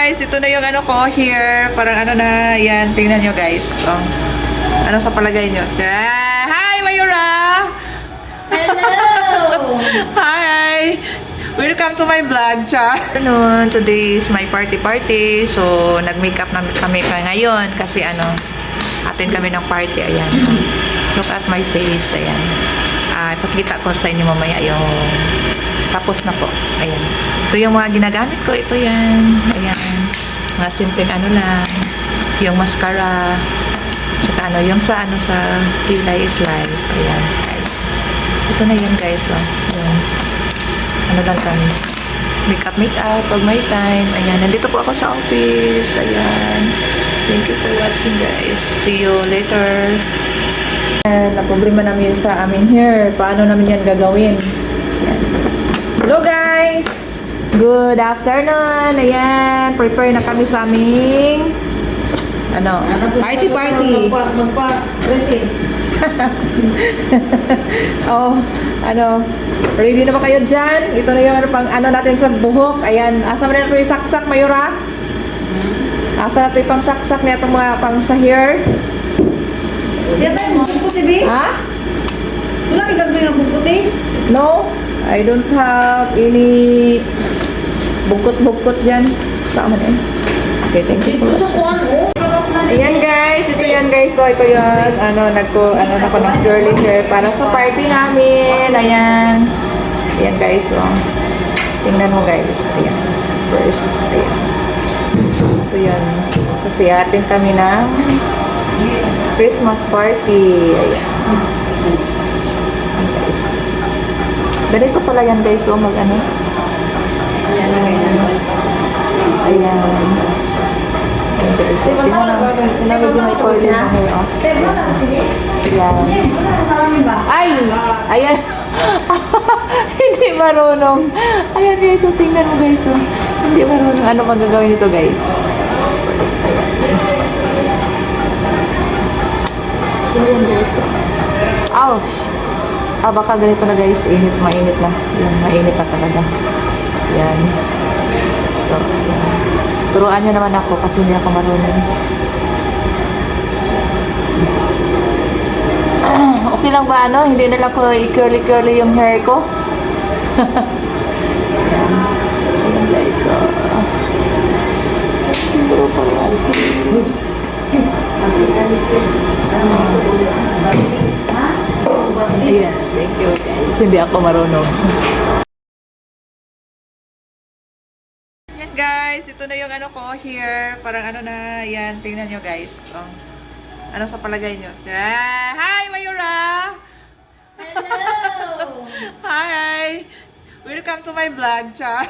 guys, ito na yung ano ko here. Parang ano na, yan, tingnan nyo guys. Oh. Ano sa palagay nyo? Hi, Mayura! Hello! Hi! Welcome to my vlog, Cha. Today is my party. So, nag-makeup na kami pa ngayon kasi ano, atin kami ng party. Ayan. Look at my face. Ayan. Ipakita ko sa inyo mamaya yung tapos na po. Ayan. Ito yung mga ginagamit ko. Ito yan. Ayan. Mga simpleng ano lang. Yung mascara. Tsaka ano, yung sa Kilay is Life. Ayan, guys. Ito na yan, guys. Oh. Ayan. Ano lang kami. Makeup pag may time. Ayan. Nandito po ako sa office. Ayan. Thank you for watching, guys. See you later. Naproblema namin sa aming hair. Paano namin yan gagawin? Ayan. Hello, guys! Good afternoon! Ayan. Prepare na kami sa aming party. Magpa-pressing. Oh, ready na ba kayo dyan? Ito na yung natin sa buhok. Ayan, asa mo na ito yung saksak, Mayura? Asa na ito yung pang saksak na itong mga pang sa hair? Hindi tayo magpuputi, B? Ha? Wala kang ganito yung magpuputi? No, I don't have any bukot-bukot dyan. Saan eh? Okay, thank you for Dito sa watching. kuwan, oh. Ayan guys, ito yan guys. So, ito yun. Ako ng curly hair para sa party namin. Ayan. Ayan guys, oh. Tingnan mo guys. Ayan. First, ayan. Ito yan. Kasi atin kami ng Christmas party. Ayan. Ayan guys. Ganito pala yan guys, oh. Ayan. Ay! Ayan! Hindi marunong. Ayan guys, so tingnan mo guys. So, hindi marunong. Ano magagawin nito guys? Ayan guys. Ouch! Baka ganito na guys. Mainit na. Ayan, mainit na talaga. Ayan. Ito. Ayan. Turuan nyo naman ako kasi hindi ako marunong. Okay lang ba Hindi na lang ko i-curly yung hair ko. Ayan. Ayan guys. So, siguro pa yan. Ayan. Thank you guys. Hindi ako marunong. Guys, ito na yung ko here. Parang yan. Tingnan nyo guys. Oh. Ano sa palagay nyo? Hi, Mayura! Hello! Hi! Welcome to my vlog, Cha.